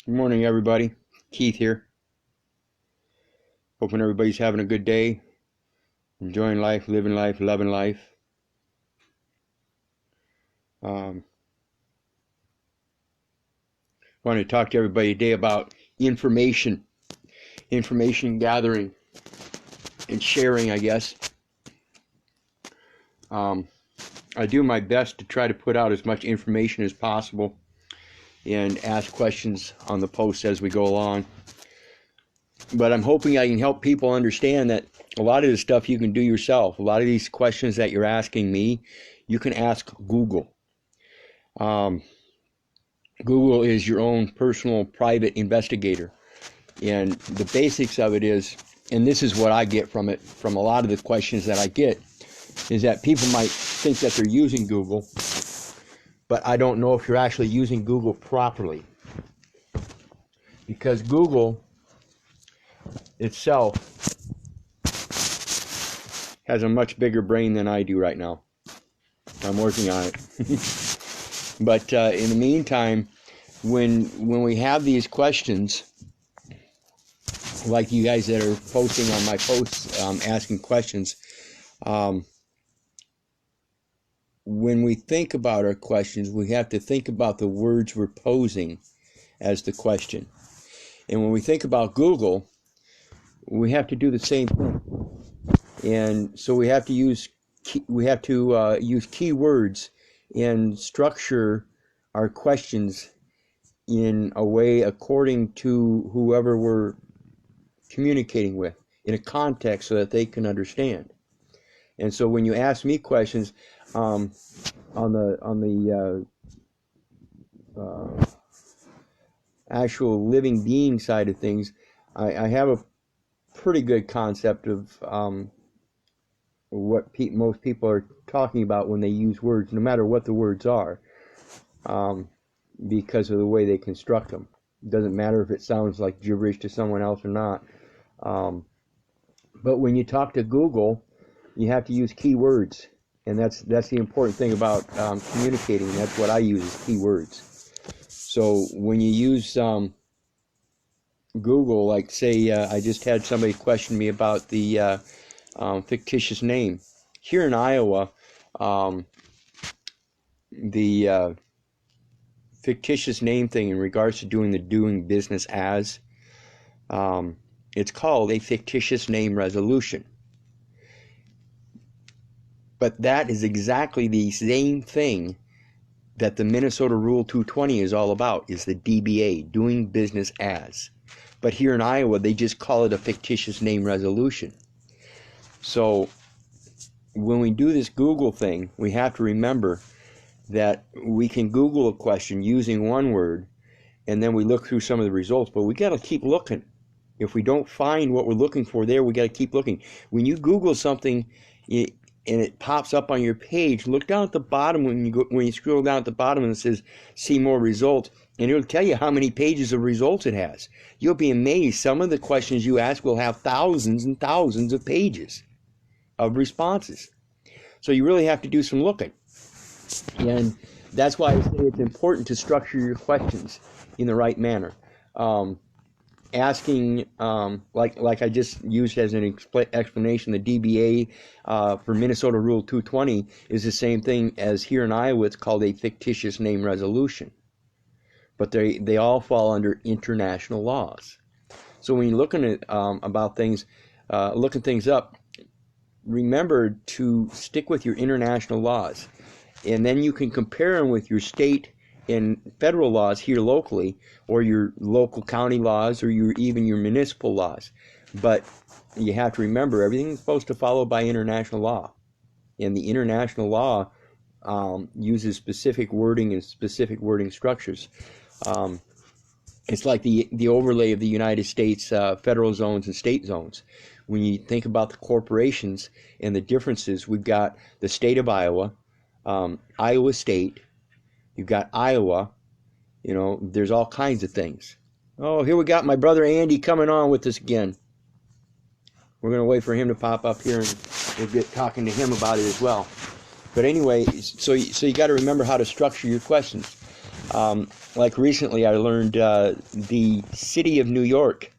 Good morning, everybody. Keith here. Hoping everybody's having a good day, enjoying life, living life, loving life. Wanted to talk to everybody today about information gathering and sharing, I guess. I do my best to try to put out as much information as possible and ask questions on the posts as we go along. But I'm hoping I can help people understand that a lot of this stuff you can do yourself. A lot of these questions that you're asking me, you can ask Google. Google is your own personal private investigator. And the basics of it is, and this is what I get from it, from a lot of the questions that I get, is that people might think that they're using Google, but I don't know if you're actually using Google properly. Because Google itself has a much bigger brain than I do right now. I'm working on it. But in the meantime, when we have these questions, like you guys that are posting on my posts, asking questions, when we think about our questions, we have to think about the words we're posing as the question. And when we think about Google, we have to do the same thing. And so we have to use keywords and structure our questions in a way according to whoever we're communicating with, in a context so that they can understand. And so when you ask me questions on the actual living being side of things, I have a pretty good concept of what most people are talking about when they use words, no matter what the words are, because of the way they construct them. It doesn't matter if it sounds like gibberish to someone else or not. But when you talk to Google, you have to use keywords, and that's the important thing about communicating. That's what I use, is keywords. So when you use Google, like say I just had somebody question me about the fictitious name. Here in Iowa, the fictitious name thing in regards to doing business as, it's called a fictitious name resolution. But that is exactly the same thing that the Minnesota Rule 220 is all about, is the DBA, doing business as. But here in Iowa, they just call it a fictitious name resolution. So when we do this Google thing, we have to remember that we can Google a question using one word, and then we look through some of the results, but we got to keep looking. If we don't find what we're looking for there, we got to keep looking. When you Google something and it pops up on your page, look down at the bottom when you scroll down at the bottom and it says see more results, and it'll tell you how many pages of results it has. You'll be amazed. Some of the questions you ask will have thousands and thousands of pages of responses. So you really have to do some looking. And that's why I say it's important to structure your questions in the right manner. Asking, like I just used as an explanation, the DBA for Minnesota Rule 220 is the same thing as here in Iowa. It's called a fictitious name resolution. But they all fall under international laws. So when you're looking at about things, looking things up, remember to stick with your international laws. And then you can compare them with your state and federal laws here locally, or your local county laws, or even your municipal laws. But you have to remember, everything is supposed to follow by international law. And the international law uses specific wording and specific wording structures. It's like the overlay of the United States federal zones and state zones. When you think about the corporations and the differences, we've got the state of Iowa, Iowa State, you've got Iowa, there's all kinds of things. Oh, here we got my brother Andy coming on with us again. We're going to wait for him to pop up here, and we'll get talking to him about it as well. But anyway, so you got to remember how to structure your questions. Like recently, I learned the city of New York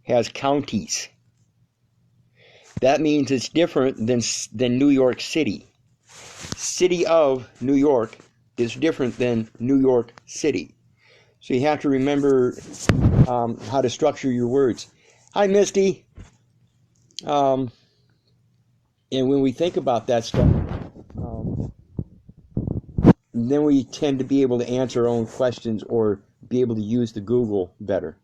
has counties. That means it's different than New York City. City of New York is different than New York City. So you have to remember how to structure your words. Hi, Misty. And when we think about that stuff, then we tend to be able to answer our own questions or be able to use the Google better.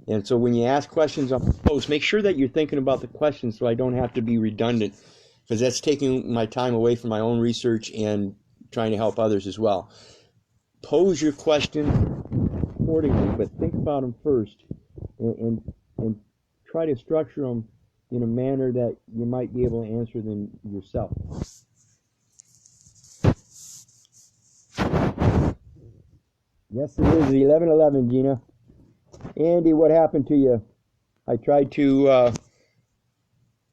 And so when you ask questions on the post, make sure that you're thinking about the questions so I don't have to be redundant, because that's taking my time away from my own research and trying to help others as well. Pose your questions accordingly, but think about them first and try to structure them in a manner that you might be able to answer them yourself. Yes, it is 11:11, Gina. Andy, what happened to you? I tried to.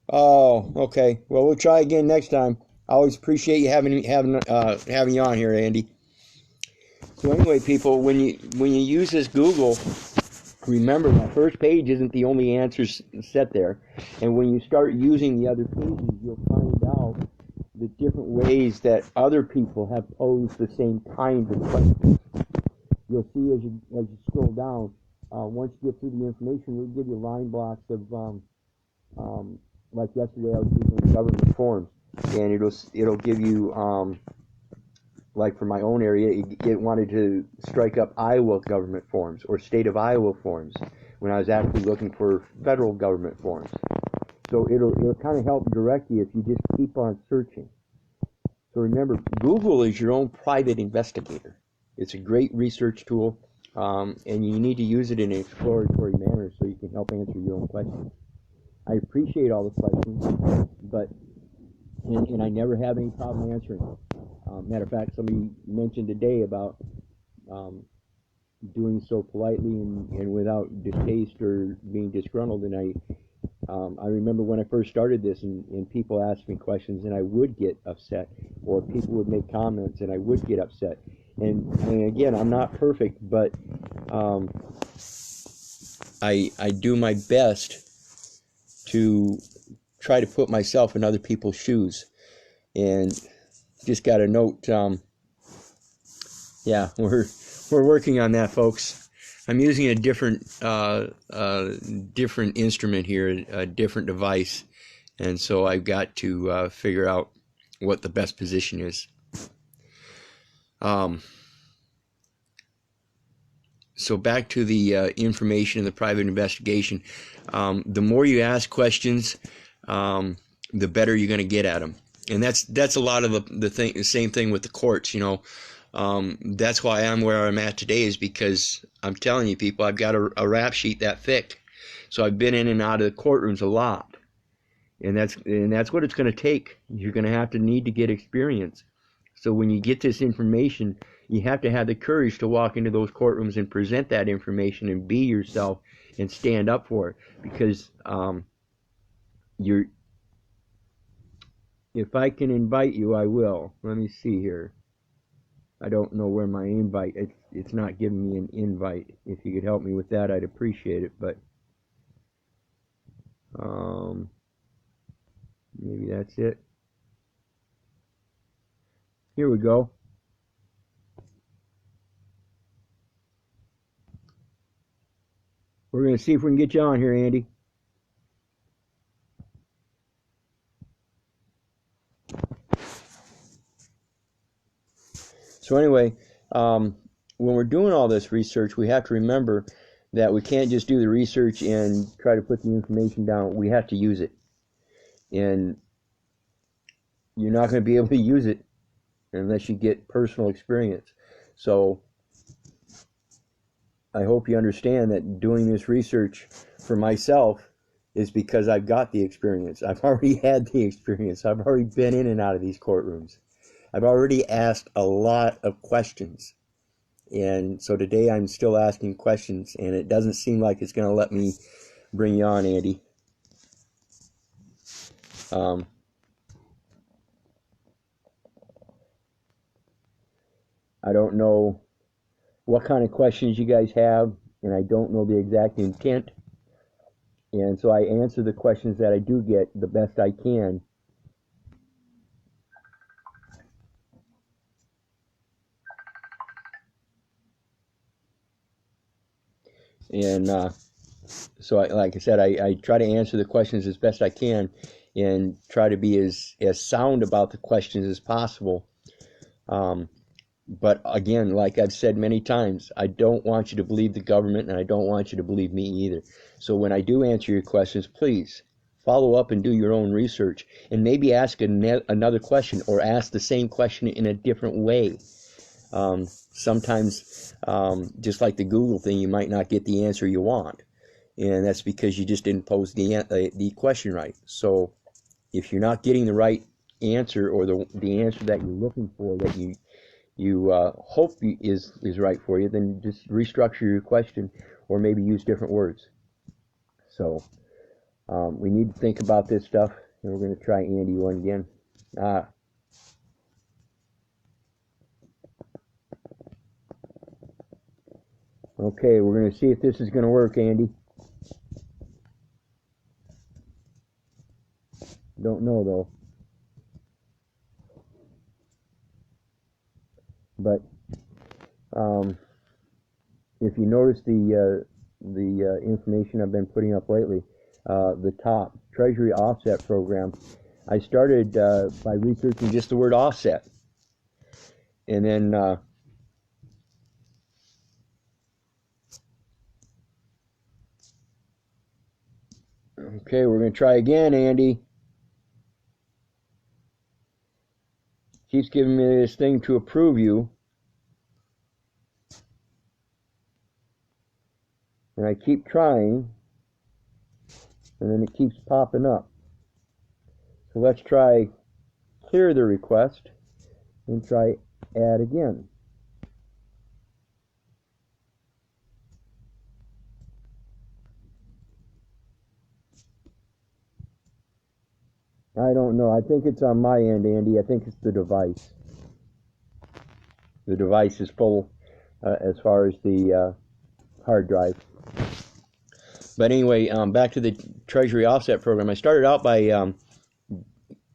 Oh, okay. Well, we'll try again next time. I always appreciate you having you on here, Andy. So anyway, people, when you use this Google, remember that first page isn't the only answers set there, and when you start using the other pages, you'll find out the different ways that other people have posed the same kinds of questions. You'll see as you scroll down. Once you get through the information, it'll give you line blocks of like yesterday I was using government forms, and it'll give you like for my own area, it wanted to strike up Iowa government forms or state of Iowa forms when I was actually looking for federal government forms. So it'll kind of help direct you if you just keep on searching. So remember, Google is your own private investigator. It's a great research tool, and you need to use it in an exploratory manner so you can help answer your own questions. I appreciate all the questions, but and I never have any problem answering them. Matter of fact, somebody mentioned today about doing so politely and without distaste or being disgruntled. And I remember when I first started this, and people asked me questions, and I would get upset, or people would make comments, and I would get upset. And again, I'm not perfect, but I do my best to try to put myself in other people's shoes. And just got a note. Yeah, we're working on that, folks. I'm using a different instrument here, a different device, and so I've got to figure out what the best position is. So back to the information in the private investigation. The more you ask questions, the better you're going to get at them. And that's a lot of the same thing with the courts, you know. That's why I'm where I'm at today, is because I'm telling you, people, I've got a rap sheet that thick. So I've been in and out of the courtrooms a lot. And that's what it's going to take. You're going to need to get experience. So when you get this information, you have to have the courage to walk into those courtrooms and present that information and be yourself and stand up for it. Because if I can invite you, I will. Let me see here. I don't know where my invite, it's not giving me an invite. If you could help me with that, I'd appreciate it. But maybe that's it. Here we go. We're going to see if we can get you on here, Andy. So anyway, when we're doing all this research, we have to remember that we can't just do the research and try to put the information down. We have to use it. And you're not going to be able to use it unless you get personal experience. So I hope you understand that doing this research for myself is because I've got the experience. I've already had the experience. I've already been in and out of these courtrooms. I've already asked a lot of questions. And so today I'm still asking questions, and it doesn't seem like it's going to let me bring you on, Andy. I don't know what kind of questions you guys have, and I don't know the exact intent. And so I answer the questions that I do get the best I can. And so, like I said, I try to answer the questions as best I can and try to be as sound about the questions as possible. But again, like I've said many times, I don't want you to believe the government, and I don't want you to believe me either. So when I do answer your questions, please follow up and do your own research, and maybe ask another question, or ask the same question in a different way. Sometimes, just like the Google thing, you might not get the answer you want, and that's because you just didn't pose the question right. So if you're not getting the right answer, or the answer that you're looking for, that you hope is right for you, then just restructure your question, or maybe use different words. So we need to think about this stuff, and we're going to try Andy one again. Okay, we're going to see if this is going to work, Andy. Don't know though. But if you notice the information I've been putting up lately, the top Treasury Offset Program, I started by researching just the word offset, and then okay, we're going to try again, Andy. Keeps giving me this thing to approve you, and I keep trying, and then it keeps popping up. So let's try clear the request and try add again. I don't know. I think it's on my end, Andy. I think it's the device. The device is full as far as the hard drive. But anyway, back to the Treasury Offset Program. I started out by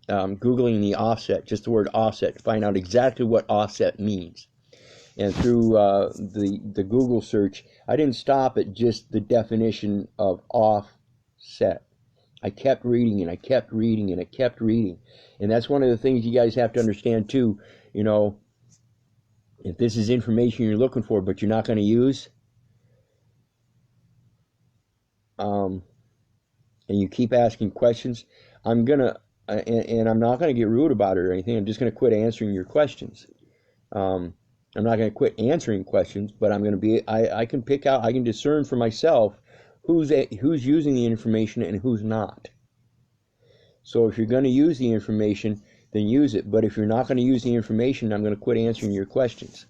Googling the offset, just the word offset, to find out exactly what offset means. And through the Google search, I didn't stop at just the definition of offset. I kept reading, and I kept reading, and I kept reading. And that's one of the things you guys have to understand too. You know, if this is information you're looking for but you're not going to use, and you keep asking questions, I'm gonna and I'm not gonna get rude about it or anything. I'm just gonna quit answering your questions. I'm not gonna quit answering questions, but I'm gonna be. I can pick out. I can discern for myself who's using the information and who's not. So if you're gonna use the information, then use it. But if you're not gonna use the information, I'm gonna quit answering your questions.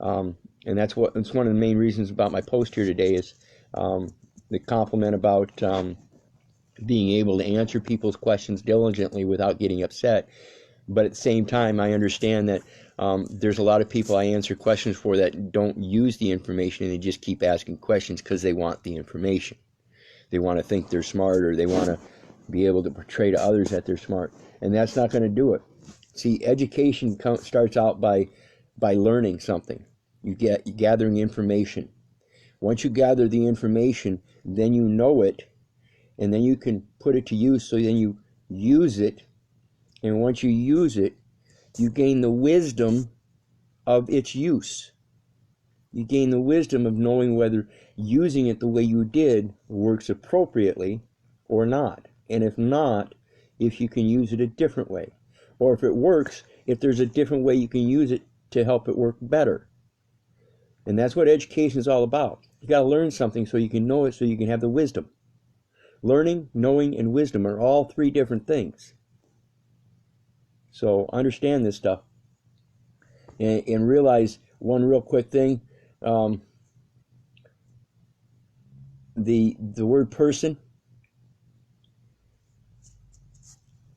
And that's one of the main reasons about my post here today is the compliment about being able to answer people's questions diligently without getting upset. But at the same time, I understand that there's a lot of people I answer questions for that don't use the information, and they just keep asking questions because they want the information. They want to think they're smart, or they want to be able to portray to others that they're smart. And that's not going to do it. See, education starts out by learning something. You gathering information. Once you gather the information, then you know it, and then you can put it to use. So then you use it, and once you use it, you gain the wisdom of its use. You gain the wisdom of knowing whether using it the way you did works appropriately or not. And if not, if you can use it a different way. Or if it works, if there's a different way you can use it to help it work better. And that's what education is all about. You got to learn something so you can know it, so you can have the wisdom. Learning, knowing, and wisdom are all three different things. So understand this stuff. And realize one real quick thing. The word person,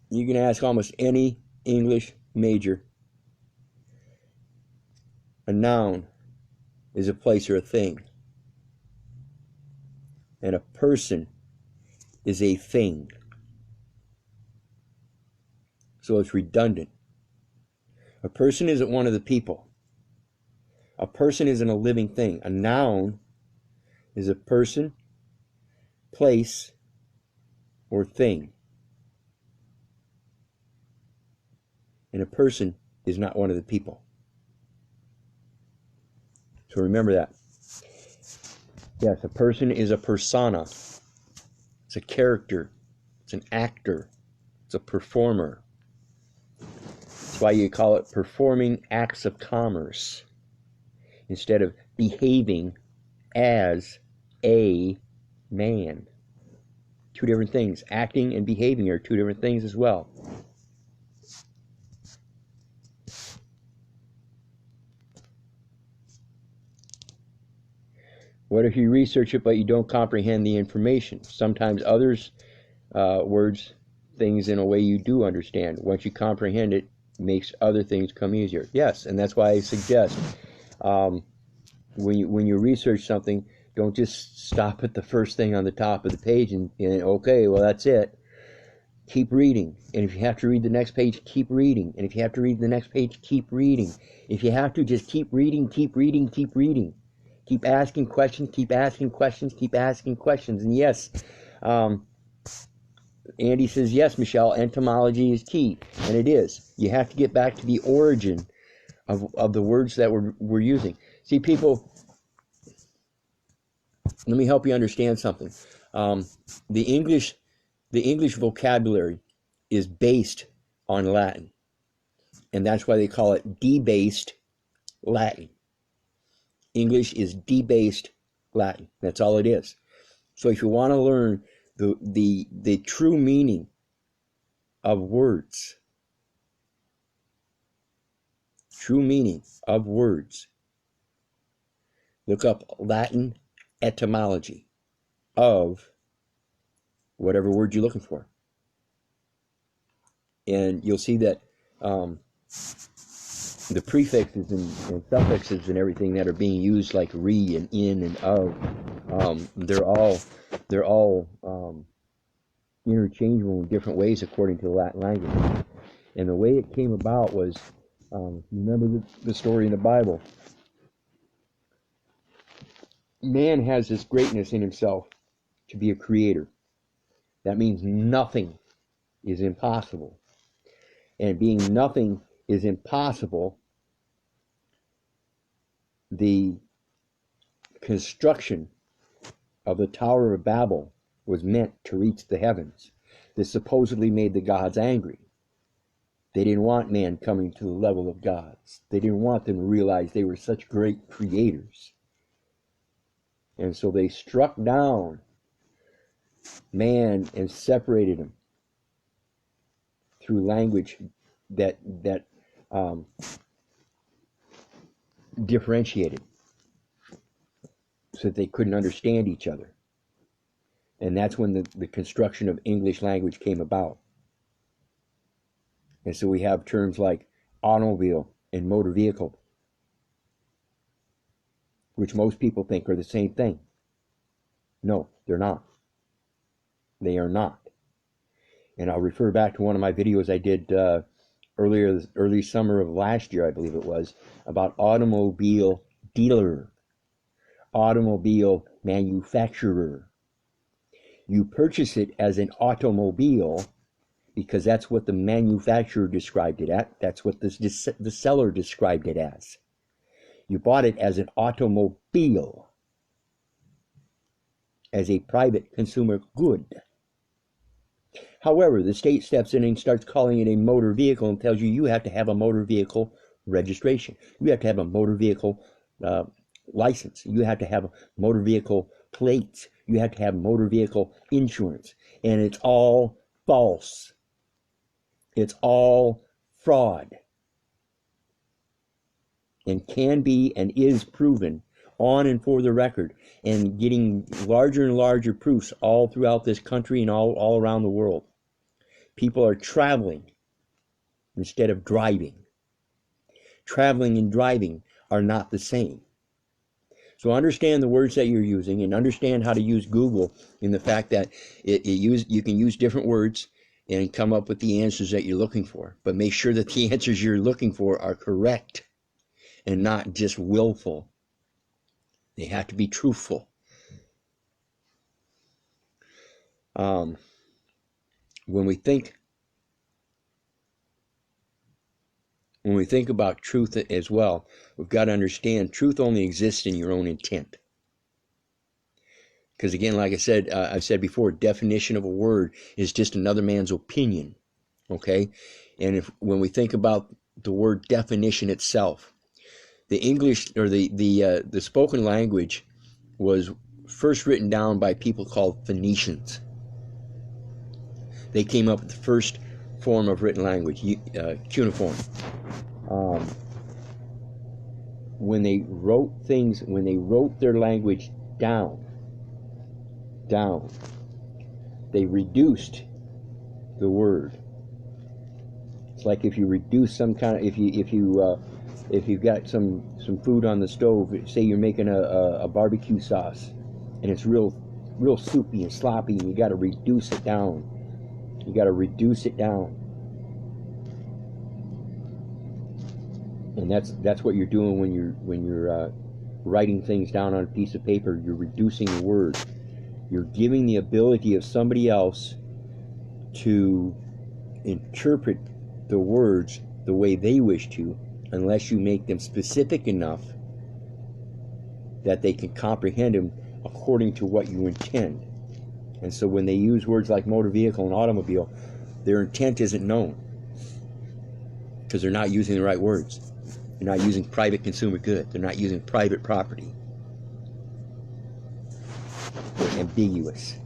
you can ask almost any English major. A noun is a place or a thing. And a person is a thing. So it's redundant. A person isn't one of the people. A person isn't a living thing. A noun is a person, place, or thing. And a person is not one of the people. So remember that. Yes, a person is a persona. It's a character. It's an actor. It's a performer. That's why you call it performing acts of commerce instead of behaving as a man. Two different things. Acting and behaving are two different things as well. What if you research it but you don't comprehend the information? Sometimes others words things in a way you do understand. Once you comprehend it, makes other things come easier. Yes, and that's why I suggest when you research something, don't just stop at the first thing on the top of the page and okay, well that's it. Keep reading. And if you have to read the next page, keep reading. And if you have to read the next page, keep reading. If you have to, just keep reading, keep reading, keep reading. Keep asking questions, keep asking questions, keep asking questions. And yes, Andy says, yes, Michelle, entomology is key. And it is. You have to get back to the origin of the words that we're using. See, people, let me help you understand something. The English vocabulary is based on Latin. And that's why they call it debased Latin. English is debased Latin. That's all it is. So if you want to learn the true meaning of words, look up Latin etymology of whatever word you're looking for. And you'll see that the prefixes and suffixes and everything that are being used, like re and in and of, they're all interchangeable in different ways according to the Latin language. And the way it came about was, remember the story in the Bible. Man has this greatness in himself to be a creator. That means nothing is impossible. And being nothing is impossible, the construction of the Tower of Babel was meant to reach the heavens. This supposedly made the gods angry. They didn't want man coming to the level of gods. They didn't want them to realize they were such great creators. And so they struck down man and separated him through language that differentiated, so that they couldn't understand each other. And that's when the construction of English language came about. And so we have terms like automobile and motor vehicle, which most people think are the same thing. No, they're not. They are not. And I'll refer back to one of my videos I did early summer of last year, I believe it was, about automobile dealer, automobile manufacturer. You purchase it as an automobile because that's what the manufacturer described it at. That's what the seller described it as. You bought it as an automobile, as a private consumer good. However, the state steps in and starts calling it a motor vehicle and tells you have to have a motor vehicle registration. You have to have a motor vehicle license. You have to have motor vehicle plates. You have to have motor vehicle insurance. And it's all false. It's all fraud. And can be and is proven on and for the record, and getting larger and larger proofs all throughout this country and all around the world. People are traveling instead of driving. Traveling and driving are not the same. So understand the words that you're using, and understand how to use Google in the fact that you can use different words and come up with the answers that you're looking for. But make sure that the answers you're looking for are correct and not just willful. They have to be truthful. When we think about truth as well, we've got to understand truth only exists in your own intent. Because again, like I've said before, definition of a word is just another man's opinion. Okay? And when we think about the word definition itself, the English or the spoken language was first written down by people called Phoenicians. They came up with the first form of written language, cuneiform. When they wrote their language down, they reduced the word. It's like if you reduce some kind of, if you've got some food on the stove, say you're making a barbecue sauce, and it's real soupy and sloppy, and you got to reduce it down. You got to reduce it down. And that's what you're doing when you're writing things down on a piece of paper. You're reducing the word. You're giving the ability of somebody else to interpret the words the way they wish to, unless you make them specific enough that they can comprehend them according to what you intend. And so when they use words like motor vehicle and automobile, their intent isn't known, because they're not using the right words. They're not using private consumer good. They're not using private property. They're ambiguous.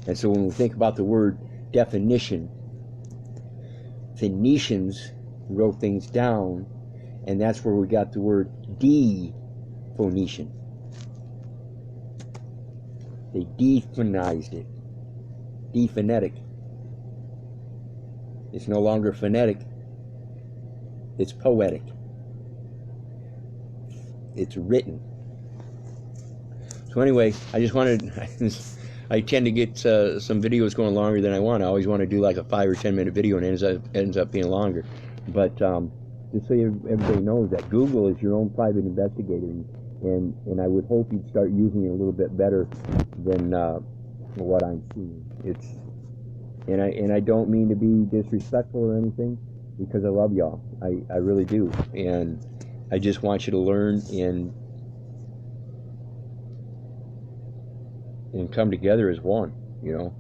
And so when we think about the word definition, Phoenicians wrote things down, and that's where we got the word de-Phoenician. They dephonized it. Dephonetic. It's no longer phonetic. It's poetic. It's written. So anyway, I just wanted, I tend to get some videos going longer than I want. I always want to do like a 5 or 10 minute video, and it ends up being longer. But just so everybody knows that Google is your own private investigator, and I would hope you'd start using it a little bit better than what I'm seeing. And I don't mean to be disrespectful or anything, because I love y'all. I really do. And I just want you to learn and come together as one, you know.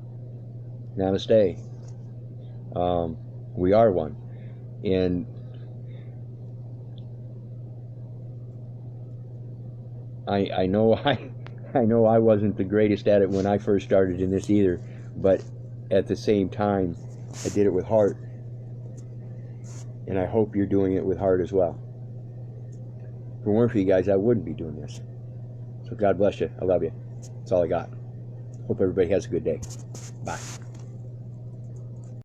Namaste. We are one. And I know I wasn't the greatest at it when I first started in this either, but at the same time, I did it with heart. And I hope you're doing it with heart as well. If it weren't for you guys, I wouldn't be doing this. So God bless you. I love you. That's all I got. Hope everybody has a good day. Bye.